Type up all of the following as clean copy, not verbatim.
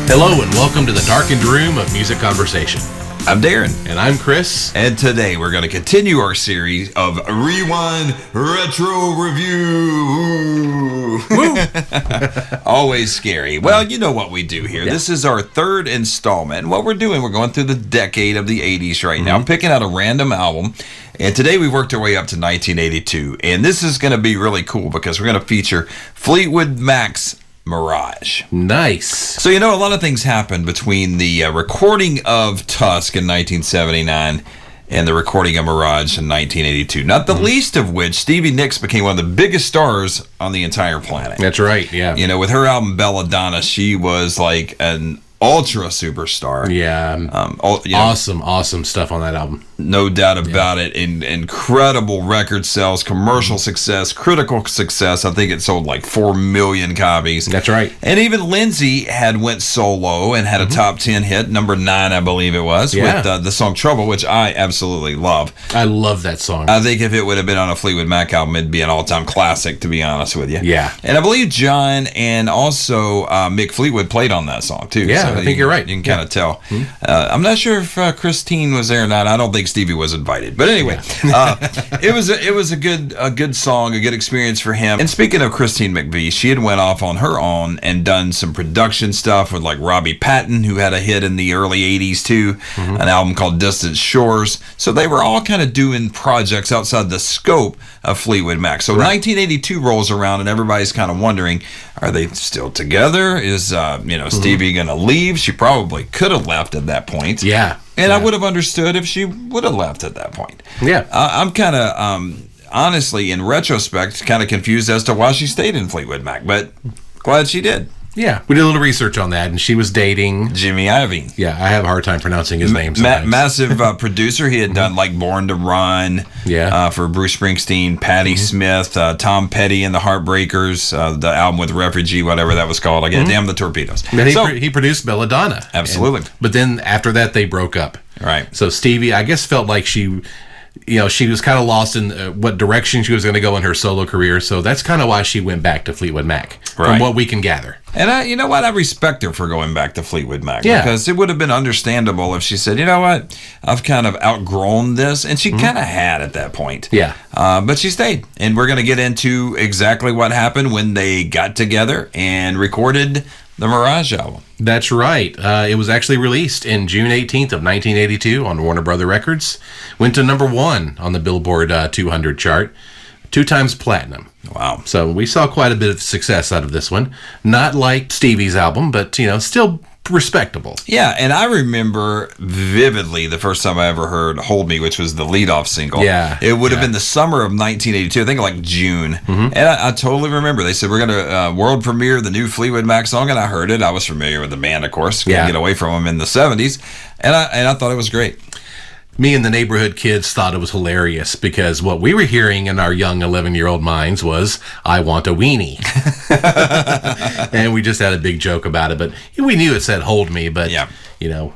Hello and welcome to the darkened room of music conversation. I'm Darren. And I'm Chris. And today we're going to continue our series of Rewind Retro Review. Woo! Always scary. Well, you know what we do here. Yeah. This is our third installment. And what we're doing, we're going through the decade of the 80s right now, picking out a random album. And today we worked our way up to 1982. And this is going to be really cool because we're going to feature Fleetwood Mac's Mirage. Nice. So, you know, a lot of things happened between the recording of Tusk in 1979 and the recording of Mirage in 1982. Not the least of which, Stevie Nicks became one of the biggest stars on the entire planet. That's right, yeah. You know, with her album Belladonna, she was like an ultra superstar. Yeah. Awesome stuff on that album. No doubt about it. Incredible record sales, commercial success, critical success. I think it sold like 4 million copies. That's right. And even Lindsay had went solo and had a top 10 hit, number 9, I believe it was, with the song Trouble, which I absolutely love. I love that song. I think if it would have been on a Fleetwood Mac album, it'd be an all-time classic, to be honest with you. Yeah. And I believe John and also Mick Fleetwood played on that song, too. Yeah, so I think you're right. You can kind of tell. I'm not sure if Christine was there or not. I don't think Stevie was invited, but anyway, it was a good song, a good experience for him. And speaking of Christine McVie, she had went off on her own and done some production stuff with like Robbie Patton, who had a hit in the early 80s too, an album called Distant Shores. So they were all kind of doing projects outside the scope of Fleetwood Mac. So 1982 rolls around and everybody's kind of wondering, are they still together? Is Stevie gonna leave? She probably could have left at that point. Yeah. And I would have understood if she would have left at that point. Yeah. I'm kind of, honestly, in retrospect, kind of confused as to why she stayed in Fleetwood Mac, but glad she did. Yeah. We did a little research on that, and she was dating Jimmy Iovine. Yeah, I have a hard time pronouncing his name sometimes. Massive producer. He had done like Born to Run for Bruce Springsteen, Patti Smith, Tom Petty and the Heartbreakers, the album with Refugee, whatever that was called. Damn the Torpedoes. He produced Belladonna. Absolutely. But then after that, they broke up. Right. So Stevie, I guess, felt like she was kind of lost in what direction she was going to go in her solo career. So that's kind of why she went back to Fleetwood Mac, from what we can gather. And you know what? I respect her for going back to Fleetwood Mac. Yeah. Because it would have been understandable if she said, you know what? I've kind of outgrown this. And she kind of had at that point. Yeah. But she stayed. And we're going to get into exactly what happened when they got together and recorded the Mirage album. That's right. It was actually released in June 18th of 1982 on Warner Brother Records. Went to number 1 on the Billboard 200 chart. 2 times platinum. Wow. So we saw quite a bit of success out of this one. Not like Stevie's album, but, still respectable. Yeah, and I remember vividly the first time I ever heard Hold Me, which was the lead-off single. Yeah. It would have been the summer of 1982, I think like June. And I totally remember. They said, we're going to world premiere the new Fleetwood Mac song, and I heard it. I was familiar with the band, of course. Couldn't get away from them in the 70s. And I thought it was great. Me and the neighborhood kids thought it was hilarious because what we were hearing in our young 11-year-old minds was, I want a weenie. And we just had a big joke about it. But we knew it said hold me, but,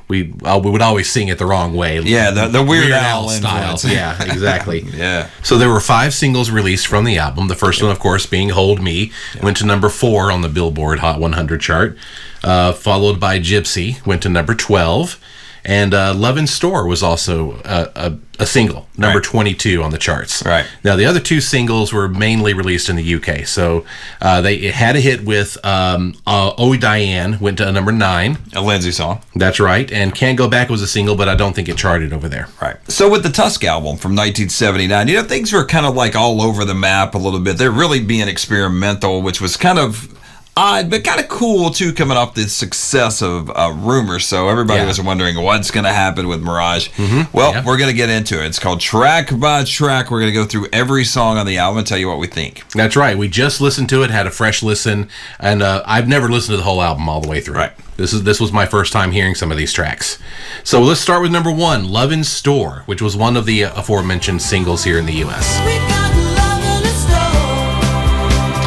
we would always sing it the wrong way. Yeah, the Weird Al style. Yeah, exactly. Yeah. So there were 5 singles released from the album. The first one, of course, being Hold Me, went to number 4 on the Billboard Hot 100 chart, followed by Gypsy, went to number 12. And Love in Store was also a single, number 22 on the charts. Right. Now, the other 2 singles were mainly released in the UK. So they had a hit with Oh Diane, went to number 9. A Lindsay song. That's right. And Can't Go Back was a single, but I don't think it charted over there. Right. So with the Tusk album from 1979, things were kind of like all over the map a little bit. They're really being experimental, which was kind of odd, but kind of cool, too, coming off the success of Rumors. So everybody was wondering what's going to happen with Mirage. Well, we're going to get into it. It's called Track by Track. We're going to go through every song on the album and tell you what we think. That's right. We just listened to it, had a fresh listen, and I've never listened to the whole album all the way through. Right. This was my first time hearing some of these tracks. So let's start with number 1, Love in Store, which was one of the aforementioned singles here in the U.S.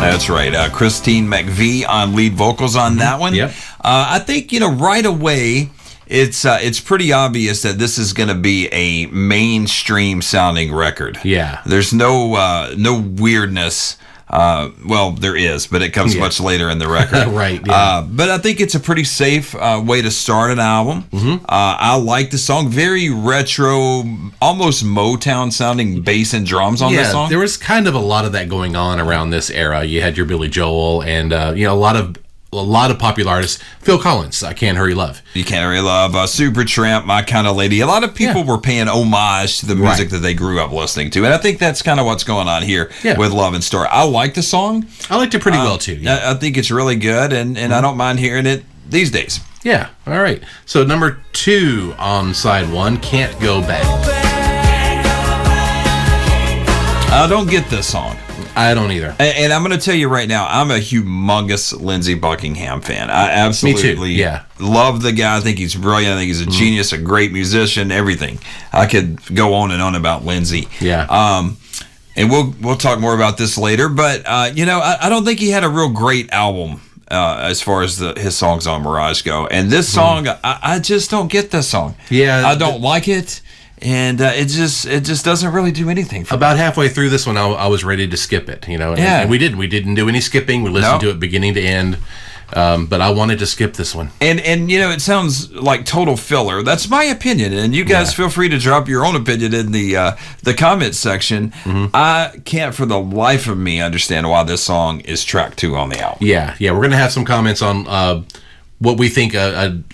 That's right. Christine McVie on lead vocals on that one. Yep. I think, right away, it's pretty obvious that this is going to be a mainstream sounding record. Yeah. There's no weirdness Well, there is, but it comes much later in the record. Right. Yeah. But I think it's a pretty safe way to start an album. I like the song. Very retro, almost Motown sounding bass and drums on this song. There was kind of a lot of that going on around this era. You had your Billy Joel and a lot of popular artists. Phil Collins, I Can't Hurry Love. You Can't Hurry Love, Supertramp, My Kind of Lady. A lot of people were paying homage to the music that they grew up listening to. And I think that's kind of what's going on here with Love and Story. I like the song. I liked it pretty well, too. I think it's really good, and I don't mind hearing it these days. Yeah, all right. So number 2 on side 1, Can't Go Back. I don't get this song. I don't either. And I'm going to tell you right now, I'm a humongous Lindsey Buckingham fan. I absolutely love the guy. I think he's brilliant. I think he's a genius, a great musician, everything. I could go on and on about Lindsey. Yeah. And we'll talk more about this later. But, I don't think he had a real great album as far as his songs on Mirage go. And this song, I just don't get this song. Yeah. I don't like it. And it just doesn't really do anything for me. About halfway through this one, I was ready to skip it, and we didn't. We didn't do any skipping. We listened to it beginning to end, but I wanted to skip this one. And it sounds like total filler. That's my opinion, and you guys feel free to drop your own opinion in the comment section. I can't for the life of me understand why this song is track 2 on the album. Yeah, we're gonna have some comments on what we think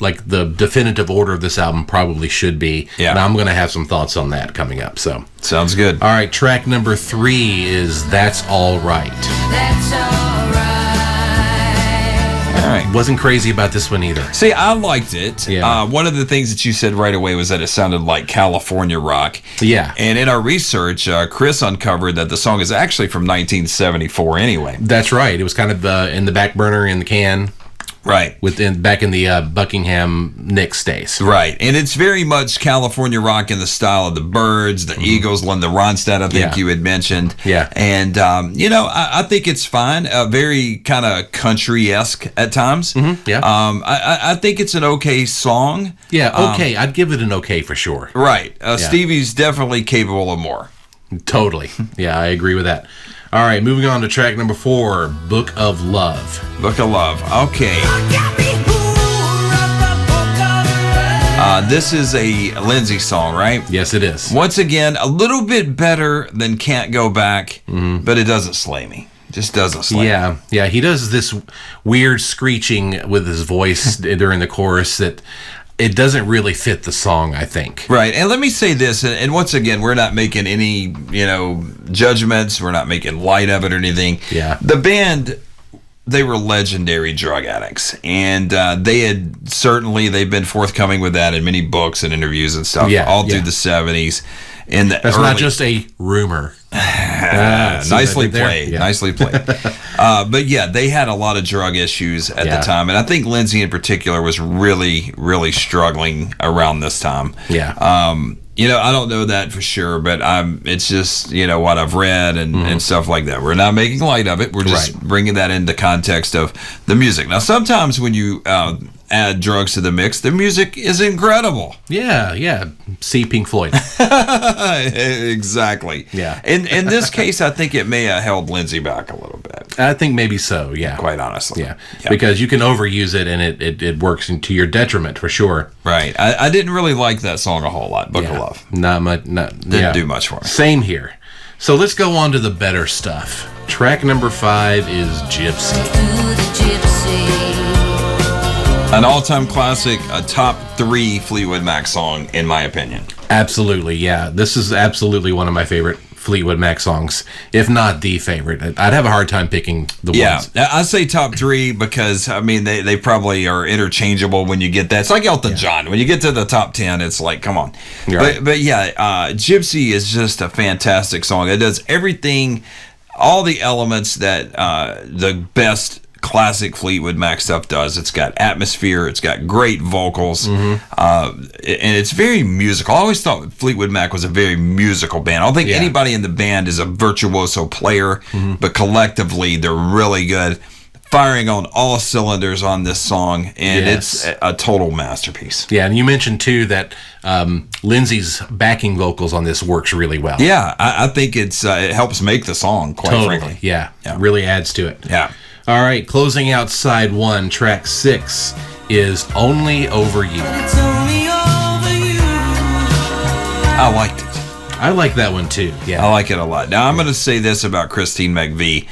like the definitive order of this album probably should be. Yeah. And I'm going to have some thoughts on that coming up. So sounds good. All right, track number 3 is That's All Right. That's all right. All right. Wasn't crazy about this one either. See, I liked it. Yeah. One of the things that you said right away was that it sounded like California rock. Yeah. And in our research, Chris uncovered that the song is actually from 1974 anyway. That's right. It was kind of in the back burner in the can. Right. Back in the Buckingham Nicks days. Right. And it's very much California rock in the style of the Byrds, the Eagles, Linda Ronstadt, I think you had mentioned. Yeah. And, I think it's fine. Very kind of country-esque at times. Yeah. I think it's an okay song. Yeah, okay. I'd give it an okay for sure. Right. Stevie's definitely capable of more. Totally. Yeah, I agree with that. All right, moving on to track number 4, Book of Love. Book of Love. Okay. This is a Lindsey song, right? Yes, it is. Once again, a little bit better than Can't Go Back, but it doesn't slay me. Just doesn't slay me. Yeah. He does this weird screeching with his voice during the chorus that it doesn't really fit the song, I think. Right. And let me say this, and once again, we're not making any, judgments. We're not making light of it or anything. Yeah. The band, they were legendary drug addicts. And they've been forthcoming with that in many books and interviews and stuff all through the 70s. That's not just a rumor. Nicely played. Yeah. Nicely played. But they had a lot of drug issues at the time, and I think Lindsey in particular was really, really struggling around this time. Yeah. I don't know that for sure, but it's just what I've read and stuff like that. We're not making light of it. We're just bringing that into context of the music. Now, sometimes when you add drugs to the mix, the music is incredible. Yeah. See Pink Floyd. Exactly. Yeah. In this case, I think it may have held Lindsey back a little bit. I think maybe so, yeah. Quite honestly. Yeah. Because you can overuse it and it works to your detriment for sure. Right. I didn't really like that song a whole lot, Book of Love. Not much. Didn't do much for me. Same here. So let's go on to the better stuff. Track number 5 is GYPSY. An all-time classic, a top 3 Fleetwood Mac song, in my opinion. Absolutely, yeah. This is absolutely one of my favorite Fleetwood Mac songs, if not the favorite. I'd have a hard time picking the ones. Yeah, I say top 3 because, they probably are interchangeable when you get that. It's like Elton John. When you get to the top 10, it's like, come on. Right. But GYPSY is just a fantastic song. It does everything, all the elements that the best classic Fleetwood Mac stuff does. It's got atmosphere, it's got great vocals, and it's very musical. I always thought Fleetwood Mac was a very musical band. I don't think anybody in the band is a virtuoso player, but collectively they're really good. firing on all cylinders on this song, and it's a total masterpiece. Yeah, and you mentioned too that Lindsay's backing vocals on this works really well. Yeah, I think it helps make the song, quite frankly. Yeah, really adds to it. Yeah. All right, closing out side 1, track 6 is Only Over You. It's only over you. I liked it. I like that one too. Yeah, I like it a lot. Now, I'm going to say this about Christine McVie.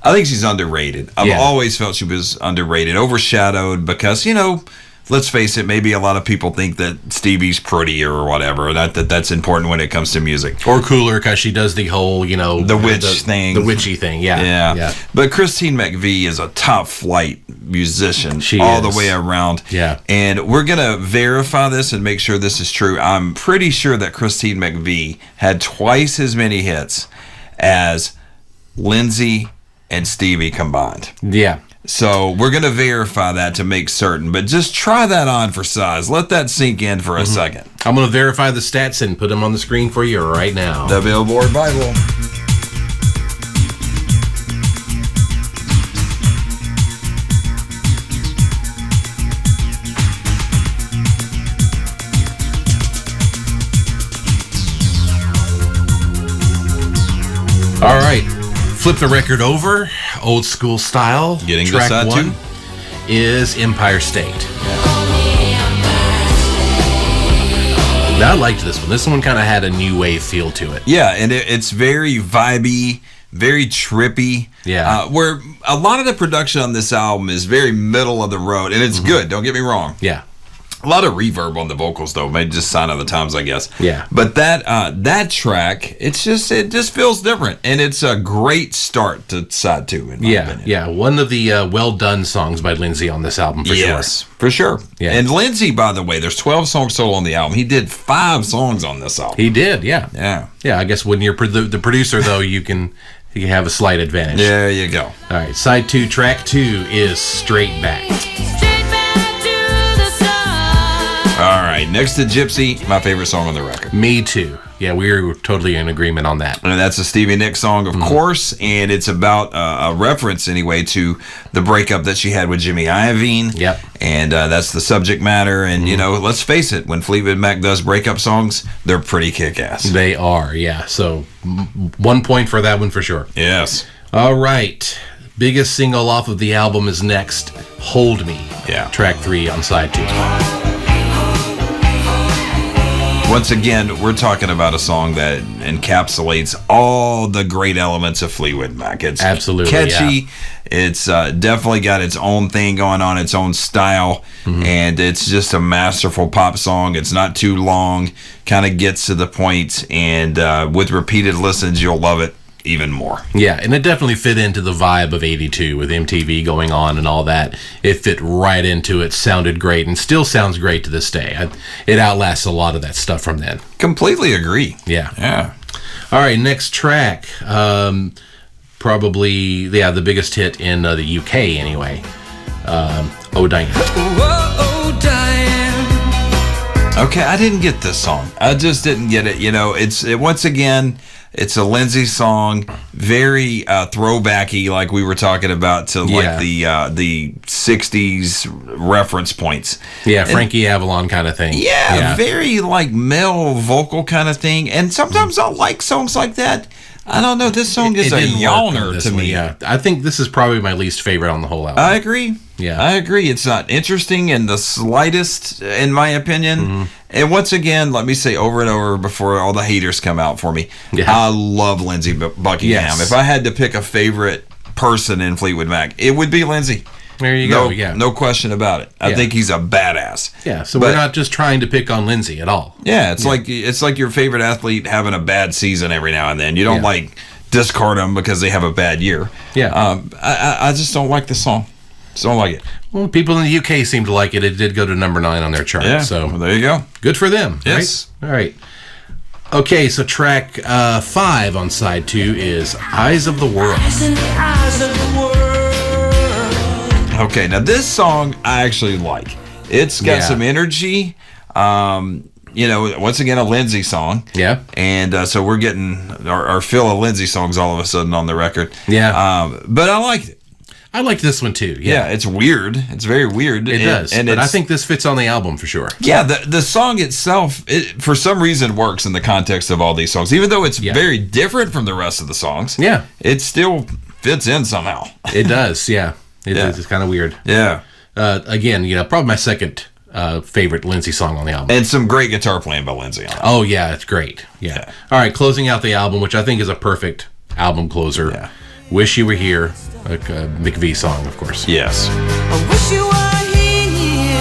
I think she's underrated. I've always felt she was underrated, overshadowed, because, let's face it, maybe a lot of people think that Stevie's prettier or whatever, that's important when it comes to music. Or cooler because she does the whole, the witch thing. The witchy thing, yeah. But Christine McVie is a top flight musician the way around. Yeah. And we're going to verify this and make sure this is true. I'm pretty sure that Christine McVie had twice as many hits as Lindsay and Stevie combined. Yeah. So we're going to verify that to make certain, but just try that on for size. Let that sink in for a second. I'm going to verify the stats and put them on the screen for you right now. The Billboard Bible. All right. Flip the record over, old school style. Getting track to side 1 is Empire State. Now, I liked this one. This one kind of had a new wave feel to it. Yeah, and it's very vibey, very trippy. Yeah. Where a lot of the production on this album is very middle of the road, and it's good, don't get me wrong. Yeah. A lot of reverb on the vocals, though. Maybe just sign of the times, I guess. Yeah. But that track, it just feels different, and it's a great start to side 2. In my opinion. Yeah. One of the well done songs by Lindsay on this album, for yes, for sure. Yeah. And Lindsay, by the way, there's 12 songs total on the album. He did 5 songs on this album. He did. Yeah. Yeah. Yeah. I guess when you're the producer, though, you can have a slight advantage. There you go. All right. Side 2, track 2 is Straight Back. All right, next to Gypsy, my favorite song on the record. Me too. Yeah, we were totally in agreement on that. And that's a Stevie Nicks song, of course, and it's about a reference, anyway, to the breakup that she had with Jimmy Iovine. Yep. And that's the subject matter, and, let's face it, when Fleetwood Mac does breakup songs, they're pretty kick-ass. They are, yeah. So 1 point for that one for sure. Yes. All right. Biggest single off of the album is next, Hold Me. Yeah. Track 3 on side 2. Once again, we're talking about a song that encapsulates all the great elements of Fleetwood Mac. It's absolutely catchy. Yeah. It's definitely got its own thing going on, its own style, and it's just a masterful pop song. It's not too long, kind of gets to the point, and with repeated listens, you'll love it even more. Yeah, and it definitely fit into the vibe of 82 with MTV going on and all that. It fit right into it, sounded great, and still sounds great to this day. It outlasts a lot of that stuff from then. Completely agree. Yeah. All right, next track. Probably, the biggest hit in the UK anyway. Oh, Diane. Oh, Diane. Okay, I didn't get this song. I just didn't get it. Once again, it's a Lindsay song, very throwbacky, like we were talking about, to like the 60s reference points. Yeah, Frankie Avalon kind of thing. Yeah, very like male vocal kind of thing. And sometimes I like songs like that. I don't know. This song is a yawner to me. Yeah, I think this is probably my least favorite on the whole album. I agree. Yeah, I agree. It's not interesting in the slightest, in my opinion. And once again, let me say over and over before all the haters come out for me, I love Lindsey Buckingham. Yes. If I had to pick a favorite person in Fleetwood Mac, it would be Lindsey. There you go. Yeah, no question about it. I think he's a badass. Yeah, so we're not just trying to pick on Lindsey at all. Yeah, it's like your favorite athlete having a bad season every now and then. You don't discard them because they have a bad year. Yeah, I just don't like the song. Just don't like it. Well, people in the UK seem to like it. It did go to number 9 on their chart. Yeah, so well, there you go. Good for them. Yes. Right? All right. Okay, so track 5 on side 2 is Eyes of the World. Eyes of the world. Okay, now this song I actually like. It's got some energy. Once again, a Lindsay song. Yeah. And so we're getting our fill of Lindsay songs all of a sudden on the record. Yeah. But I liked it. I like this one too. Yeah, it's weird. It's very weird. It does. But I think this fits on the album for sure. Yeah, the song itself, for some reason, works in the context of all these songs. Even though it's very different from the rest of the songs, it still fits in somehow. It does, yeah. It's kind of weird. Yeah. Again, probably my second favorite Lindsay song on the album. And some great guitar playing by Lindsay on it. Oh, yeah, it's great. Yeah. All right, closing out the album, which I think is a perfect album closer. Yeah. Wish You Were Here, a McVie song, of course. Yes. I wish you were here.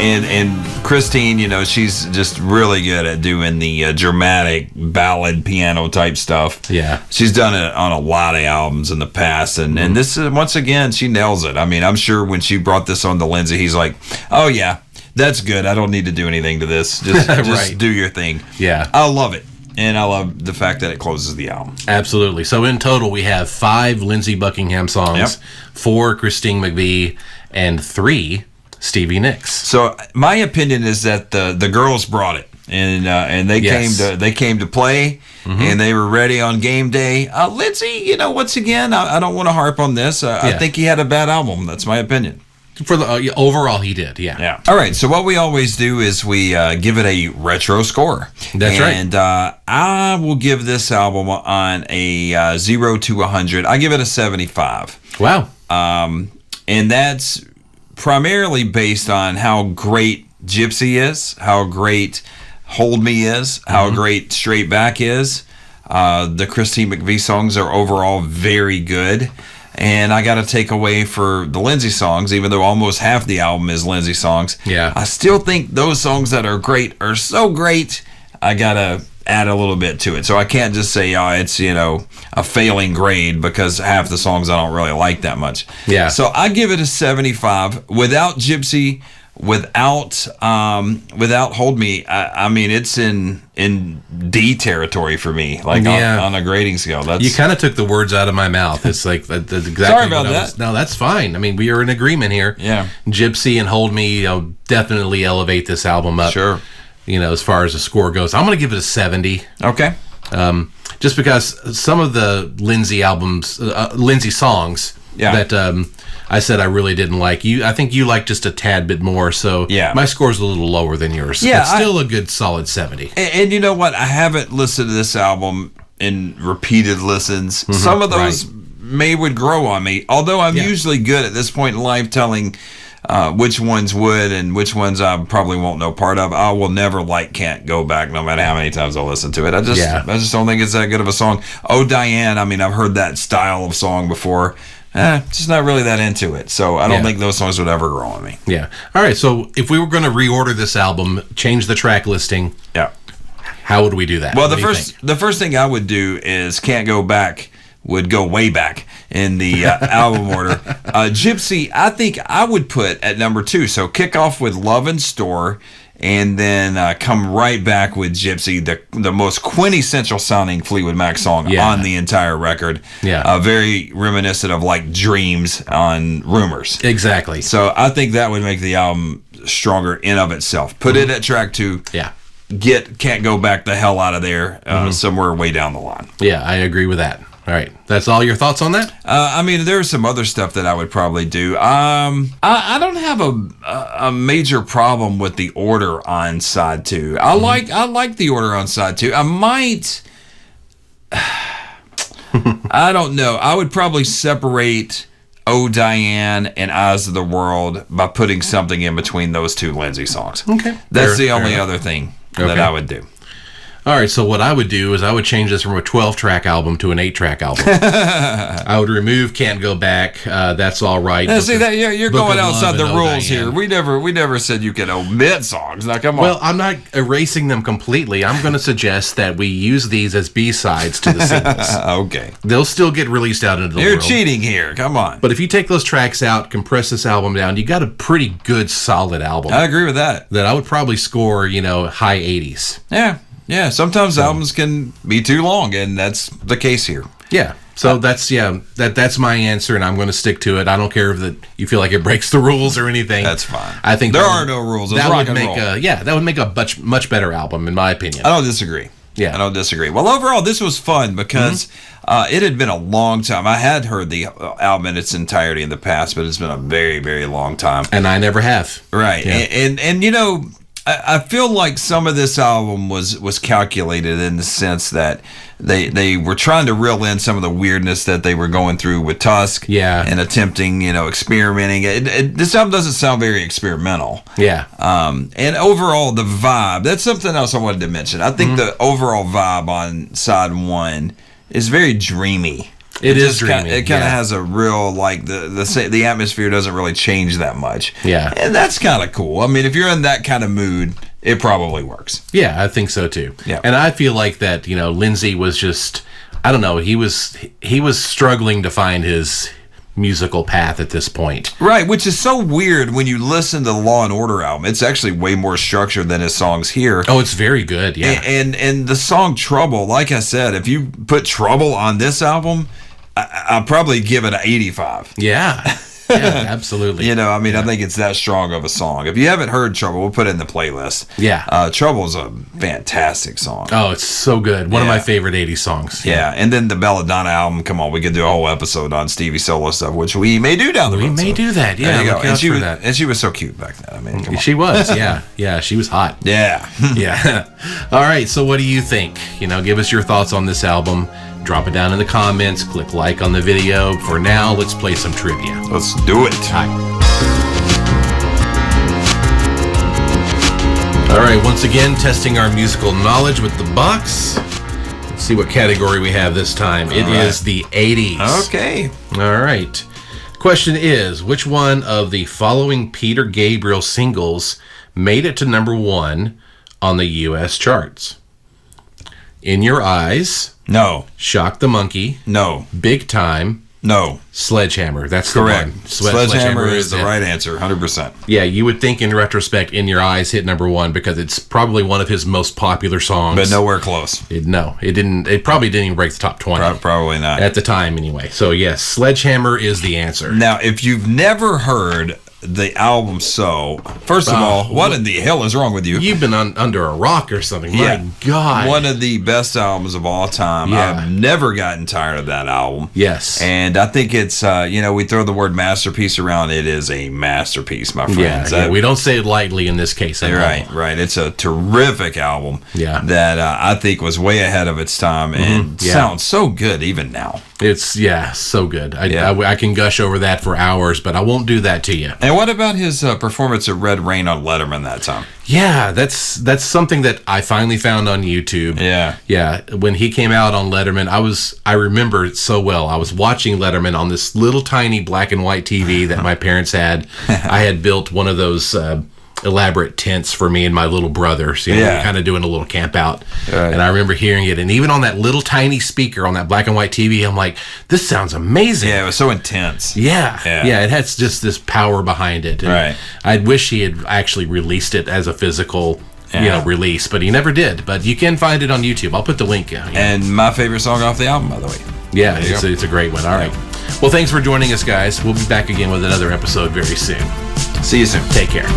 And Christine, she's just really good at doing the dramatic ballad piano type stuff. Yeah. She's done it on a lot of albums in the past. And this is, once again, she nails it. I mean, I'm sure when she brought this on to Lindsay, he's like, oh, yeah, that's good. I don't need to do anything to this. Just Right. do your thing. Yeah. I love it. And I love the fact that it closes the album. Absolutely. So in total, we have 5 Lindsey Buckingham songs, 4 Christine McVie, and 3 Stevie Nicks. So my opinion is that the girls brought it, and they came to play, and they were ready on game day. Lindsey, once again, I don't want to harp on this. I think he had a bad album. That's my opinion. For the overall, he did, yeah. All right, so what we always do is we give it a retro score. That's right. And I will give this album on a 0 to 100. I give it a 75. Wow. And that's primarily based on how great GYPSY is, how great Hold Me is, how great Straight Back is. The Christine McVie songs are overall very good. And I got to take away for the Lindsay songs, even though almost half the album is Lindsay songs. Yeah. I still think those songs that are great are so great, I got to add a little bit to it. So I can't just say, it's, a failing grade because half the songs I don't really like that much. Yeah. So I give it a 75. Without GYPSY, without Hold Me, I mean, it's in D territory for me, like on a grading scale. You kind of took the words out of my mouth. It's like that's exactly. Sorry about that. No, that's fine. I mean, we are in agreement here. Yeah. GYPSY and Hold Me definitely elevate this album up. Sure. As far as the score goes, I'm going to give it a 70. Okay. Just because some of the Lindsay albums, Lindsay songs that I said I really didn't like. I think you like just a tad bit more. So my score's a little lower than yours. Yeah, but still a good solid 70. And you know what? I haven't listened to this album in repeated listens. Some of those would grow on me. Although I'm usually good at this point in life telling which ones would and which ones I probably won't know part of. I will never Can't Go Back no matter how many times I listen to it. I just don't think it's that good of a song. Oh, Diane, I mean, I've heard that style of song before. Just not really that into it. So I don't think those songs would ever grow on me. Yeah. All right. So if we were going to reorder this album, change the track listing. Yeah. How would we do that? Well, the first thing I would do is Can't Go Back would go way back in the album order. GYPSY, I think I would put at number 2. So kick off with Love in Store, and then come right back with GYPSY, the most quintessential sounding Fleetwood Mac song on the entire record. Yeah. Very reminiscent of Dreams on Rumors. Exactly. So I think that would make the album stronger in of itself. Put it at track 2. Yeah. Can't Go Back the hell out of there somewhere way down the line. Yeah, I agree with that. All right. That's all your thoughts on that? I mean, there's some other stuff that I would probably do. I don't have a major problem with the order on side 2. I like the order on side 2. I might... I don't know. I would probably separate Oh, Diane and Eyes of the World by putting something in between those 2 Lindsay songs. Okay. That's the only other thing that I would do. All right, so what I would do is I would change this from a 12-track album to an 8-track album. I would remove Can't Go Back. That's all right. See that you're going outside the rules here. We never said you could omit songs. Now come on. Well, I'm not erasing them completely. I'm going to suggest that we use these as B-sides to the singles. Okay. They'll still get released out into the world. You're cheating here. Come on. But if you take those tracks out, compress this album down, you got a pretty good, solid album. I agree with that. That I would probably score, high 80s. Yeah. Yeah, sometimes albums can be too long, and that's the case here. Yeah, so that's my answer, and I'm going to stick to it. I don't care if you feel like it breaks the rules or anything. That's fine. I think there are no rules. It's rock and roll. That would make a much better album, in my opinion. I don't disagree. Yeah. I don't disagree. Well, overall, this was fun because it had been a long time. I had heard the album in its entirety in the past, but it's been a very, very long time. And I never have. Right. Yeah. And you know, I feel like some of this album was calculated in the sense that they were trying to reel in some of the weirdness that they were going through with Tusk. Yeah. And attempting, you know, experimenting. This album doesn't sound very experimental. Yeah. And overall, the vibe, that's something else I wanted to mention. I think the overall vibe on side 1 is very dreamy. It is dreamy. It kind of has a real, like, the atmosphere doesn't really change that much. Yeah. And that's kind of cool. I mean, if you're in that kind of mood, it probably works. Yeah, I think so too. Yeah. And I feel like that, you know, Lindsay was just, I don't know, he was struggling to find his musical path at this point. Right, which is so weird when you listen to the Law and Order album. It's actually way more structured than his songs here. Oh, it's very good, yeah. And the song Trouble, like I said, if you put Trouble on this album, I'll probably give it an 85. Yeah. Yeah, absolutely. You know, I mean, I think it's that strong of a song. If you haven't heard Trouble, we'll put it in the playlist. Yeah. Trouble's a fantastic song. Oh, it's so good. One of Yeah. my favorite 80s songs. Yeah, and then the Belladonna album, come on, we could do a whole episode on Stevie solo stuff, which we may do down the road. We may do that, yeah. There you go. Look And out she for was, that. and she was so cute back then. I mean, come on. She was, yeah. Yeah, she was hot. Yeah. Yeah. All right, so what do you think? You know, give us your thoughts on this album. Drop it down in the comments. Click like on the video. For now, let's play some trivia. Let's do it. Hi. All right, once again, testing our musical knowledge with the box. Let's see what category we have this time. It is the 80s. Okay. All right. Question is, which one of the following Peter Gabriel singles made it to number 1 on the U.S. charts? In Your Eyes, No. Shock the Monkey, No. Big Time, No. Sledgehammer. That's Correct. the one. Sledgehammer is the it. right answer, 100%. Yeah, you would think in retrospect, In Your Eyes hit number 1 because it's probably one of his most popular songs. But nowhere close. No, it didn't. It probably didn't even break the top 20 Probably not. at the time, anyway. So yes, Sledgehammer is the answer. Now, if you've never heard the album So, first of all, what in the hell is wrong with you? You've been under a rock or something. Yeah. My God. One of the best albums of all time. Yeah. I've never gotten tired of that album. Yes. And I think it's, you know, we throw the word masterpiece around. It is a masterpiece, my Yeah, friends. we don't say it lightly in this case. at all. Right. It's a terrific album. Yeah. That I think was way ahead of its time and Yeah. sounds so good even now. It's so good. Yeah. I can gush over that for hours, but I won't do that to you. And what about his performance at Red Rain on Letterman that time? Yeah, that's something that I finally found on YouTube. Yeah. When he came out on Letterman, I remember it so well. I was watching Letterman on this little tiny black and white TV that my parents had. I had built one of those elaborate tents for me and my little brother. So, we were kind of doing a little camp out. Right. And I remember hearing it. And even on that little tiny speaker on that black and white TV, I'm like, this sounds amazing. Yeah, it was so intense. Yeah, it has just this power behind it. And Right. I wish he had actually released it as a physical, release, but he never did. But you can find it on YouTube. I'll put the link. And my favorite song off the album, by the way. Yeah, There you go. it's a great one. All right. Well, thanks for joining us, guys. We'll be back again with another episode very soon. See you soon. Take care.